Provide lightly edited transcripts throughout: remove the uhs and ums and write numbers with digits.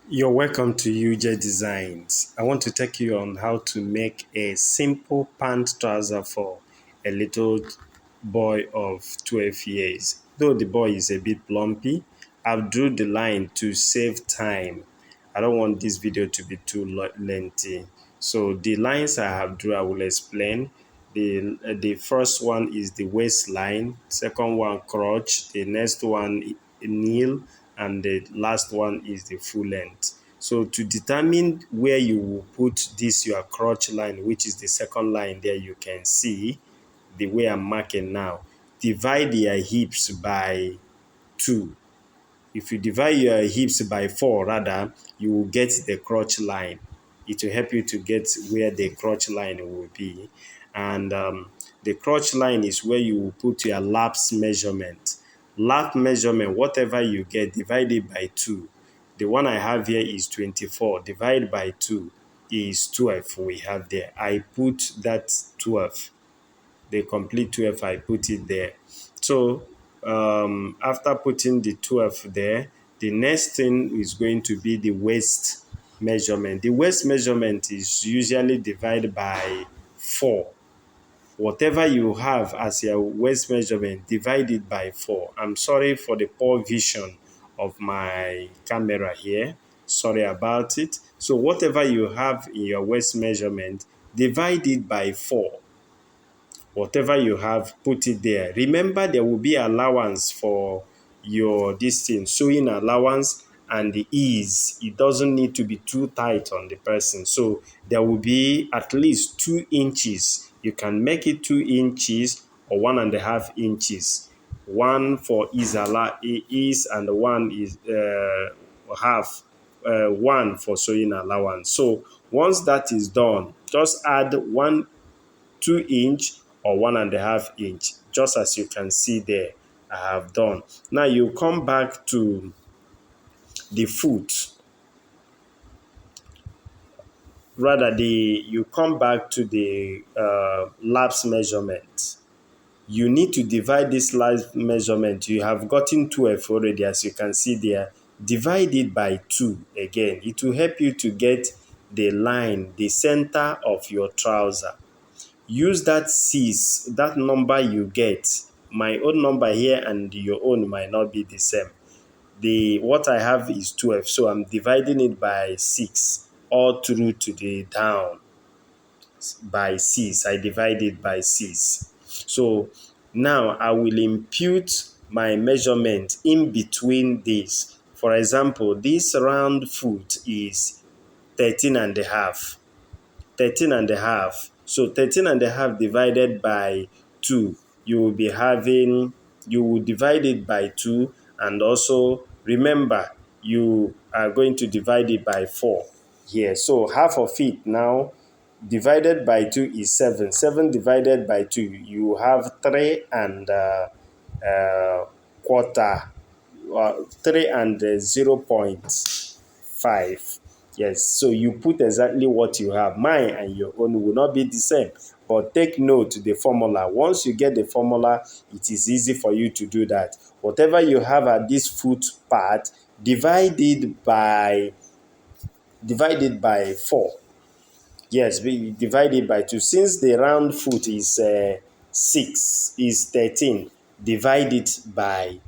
You're welcome to UJ Designs. I want to take you on how to make a simple pant trouser for a little boy of 12 years. Though the boy is a bit plumpy, I've drew the line to save time. I don't want this video to be too lengthy. So the lines I have drew, I will explain. The first one is the waistline, second one crotch, the next one kneel, and the last one is the full length. So to determine where you will put this your crotch line, which is the second line there, you can see the way I'm marking now. Divide your hips by 2. If you divide your hips by 4, rather, you will get the crotch line. It will help you to get where the crotch line will be. And the crotch line is where you will put your laps measurement. Lap measurement, whatever you get, divide it by 2. The one I have here is 24. Divide by 2 is 12 we have there. I put that 12, the complete 12, I put it there. So after putting the 12 there, the next thing is going to be the waist measurement. The waist measurement is usually divided by 4. Whatever you have as your waist measurement, divide it by 4. I'm sorry for the poor vision of my camera here. Sorry about it. So whatever you have in your waist measurement, divide it by 4. Whatever you have, put it there. Remember, there will be allowance for your distance, sewing allowance and the ease. It doesn't need to be too tight on the person. So there will be at least 2 inches. You can make it 2 inches or 1.5 inches. One for ease and one is half. One for sewing allowance. So once that is done, just add 1 2 inch or 1.5 inch, just as you can see there. I have done. Now you come back to the foot. Rather, you come back to the laps measurement. You need to divide this laps measurement. You have gotten 12 already, as you can see there. Divide it by 2 again. It will help you to get the line, the center of your trouser. Use that 6, that number you get. My own number here and your own might not be the same. What I have is 12, so I'm dividing it by 6 all through to the down by 6. I divide it by 6. So now I will impute my measurement in between this. For example, this round foot is 13 and a half. 13 and a half. So 13 and a half divided by 2, you will be having, you will divide it by 2, and also remember you are going to divide it by 4 here. So half of it now divided by 2 is 7. 7 divided by 2, you have 3 and quarter, 3 and 0.5. Yes, so you put exactly what you have. Mine and your own will not be the same. But take note the formula. Once you get the formula, it is easy for you to do that. Whatever you have at this foot part, divide it by 4. Yes, we divide it by 2. Since the round foot is 13, divide it by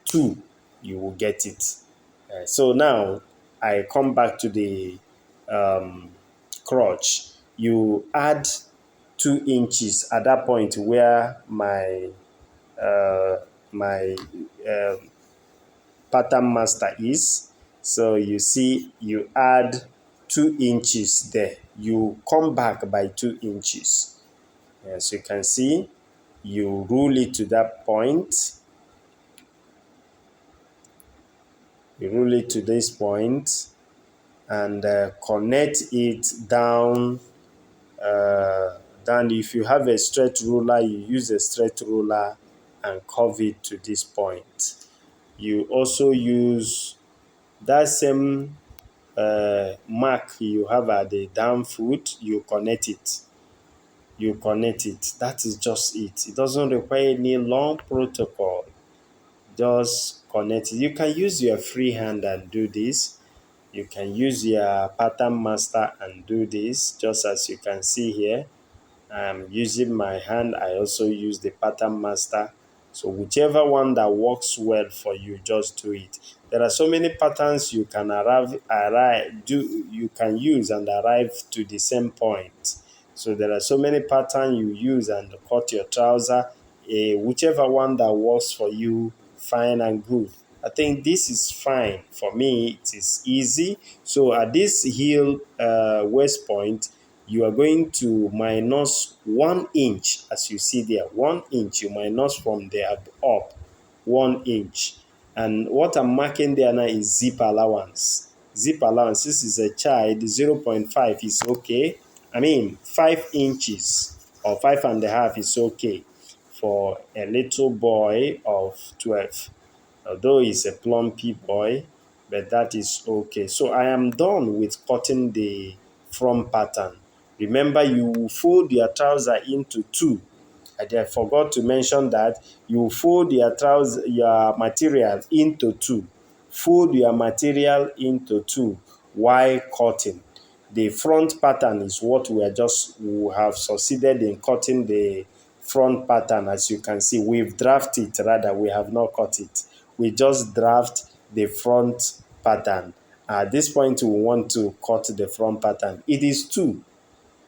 2. You will get it. So now I come back to the crotch. You add 2 inches at that point where my pattern master is. So you see, you add 2 inches there. You come back by 2 inches. As you can see, you rule it to that point. You rule it to this point and connect it down. Then if you have a straight ruler, you use a straight ruler and curve it to this point. You also use that same mark you have at the down foot, you connect it. You connect it. That is just it. It doesn't require any long protocol. Just connect it. You can use your free hand and do this. You can use your pattern master and do this, just as you can see here. I'm using my hand. I also use the pattern master. So whichever one that works well for you, just do it. There are so many patterns you can you can use and arrive to the same point. So there are so many patterns you use and cut your trouser. Whichever one that works for you, fine and good. I think this is fine for me. It is easy. So at this heel waist point, you are going to minus 1 inch, as you see there. 1 inch you minus from there up 1 inch. And what I'm marking there now is zip allowance. Zip allowance, this is a child, 0.5 is okay. I mean 5 inches or 5.5 is okay for a little boy of 12. Although he's a plumpy boy, but that is okay. So I am done with cutting the front pattern. Remember, you fold your trouser into two. I forgot to mention that you fold your material into two. Fold your material into two while cutting. The front pattern is what we have succeeded in cutting the front pattern. As you can see, we've drafted it, rather we have not cut it. We just draft the front pattern. At this point, we want to cut the front pattern. It is two.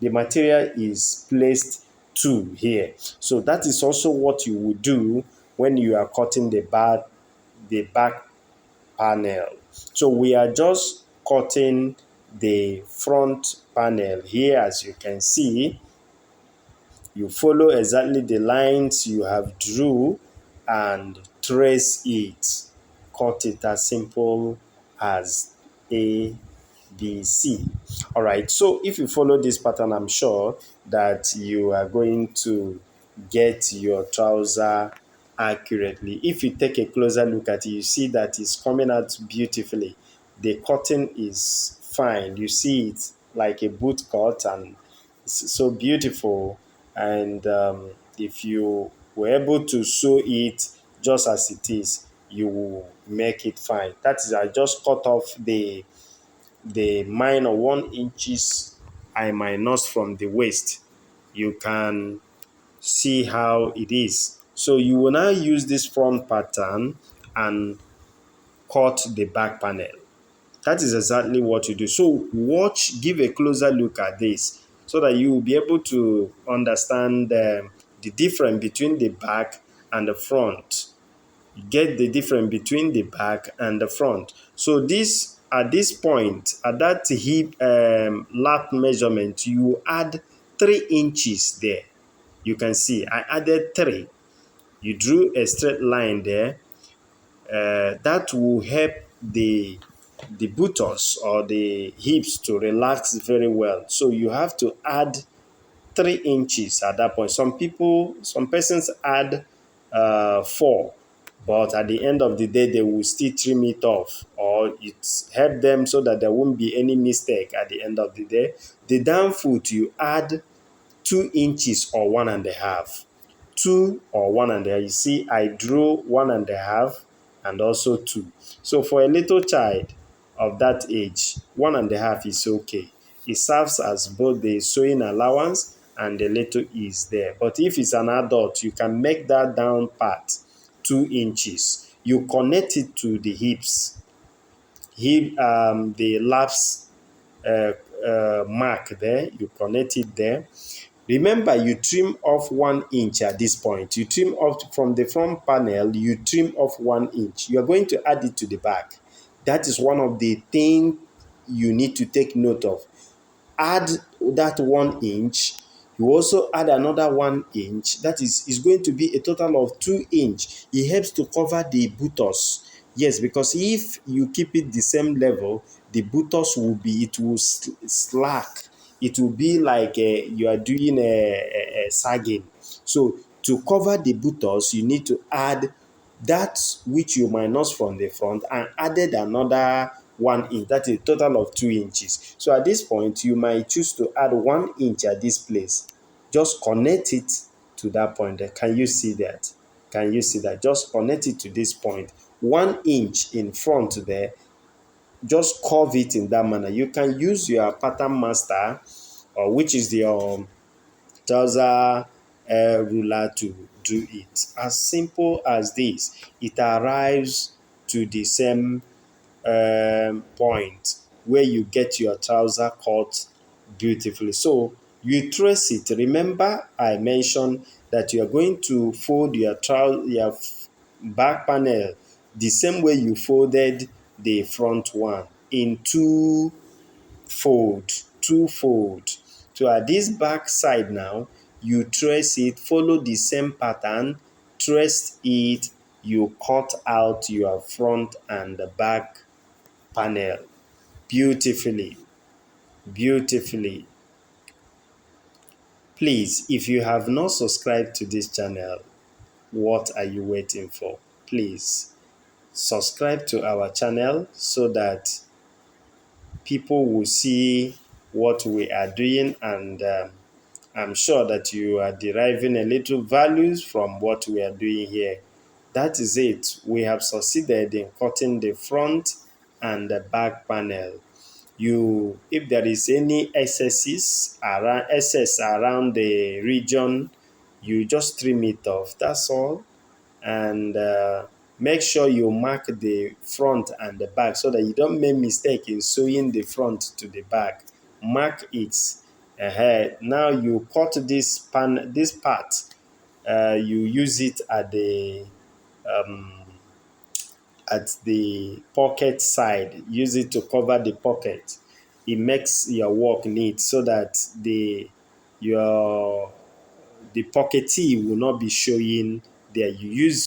The material is placed two here. So that is also what you would do when you are cutting the back panel. So we are just cutting the front panel here. As you can see, you follow exactly the lines you have drew and trace it. Cut it as simple as ABC. All right, so if you follow this pattern, I'm sure that you are going to get your trouser accurately. If you take a closer look at it, you see that it's coming out beautifully. The cutting is fine. You see it like a boot cut, and it's so beautiful. And if you were able to sew it just as it is, you will make it fine. That is, I just cut off the minor 1 inches I minus from the waist. You can see how it is. So you will now use this front pattern and cut the back panel. That is exactly what you do. So watch, give a closer look at this so that you will be able to understand the difference between the back and the front. Get the difference between the back and the front. So this, at this point, at that hip lap measurement, you add 3 inches there. You can see I added 3. You drew a straight line there. That will help the buttocks or the hips to relax very well. So you have to add 3 inches at that point. Some persons add 4, but at the end of the day, they will still trim it off, or it's help them so that there won't be any mistake at the end of the day. The down foot, you add 2 inches or 1.5. 2 or 1.5. You see, I drew 1.5 and also 2. So for a little child of that age, 1.5 is okay. It serves as both the sewing allowance and the little is there. But if it's an adult, you can make that down part 2 inches. You connect it to the hips, the laps mark there. You connect it there. Remember, you trim off 1 inch at this point. You trim off from the front panel, you trim off 1 inch. You are going to add it to the back. That is one of the things you need to take note of. Add that 1 inch. You also add another 1 inch. That is going to be a total of 2 inch. It helps to cover the buttocks. Yes, because if you keep it the same level, the buttocks it will slack. It will be like you are doing a sagging. So to cover the buttocks, you need to add that which you minus from the front and added another 1 inch. That is a total of 2 inches. So at this point, you might choose to add 1 inch at this place. Just connect it to that point. Can you see that? Can you see that? Just connect it to this point. 1 inch in front there, just curve it in that manner. You can use your pattern master, or which is your trouser ruler, to do it. As simple as this, it arrives to the same point where you get your trouser cut beautifully. So you trace it. Remember, I mentioned that you are going to fold your back panel the same way you folded the front one, in two fold. So at this back side now, you trace it, follow the same pattern, trace it, you cut out your front and the back panel beautifully, beautifully. Please, if you have not subscribed to this channel, what are you waiting for? Please subscribe to our channel so that people will see what we are doing, and I'm sure that you are deriving a little values from what we are doing here. That is it. We have succeeded in cutting the front and the back panel. You, if there is any excess around the region, you just trim it off. That's all. And make sure you mark the front and the back so that you don't make mistake in sewing the front to the back. Mark it ahead. Now you cut this part. You use it um, at the pocket side. Use it to cover the pocket. It makes your work neat so that your the pocketee will not be showing there. You use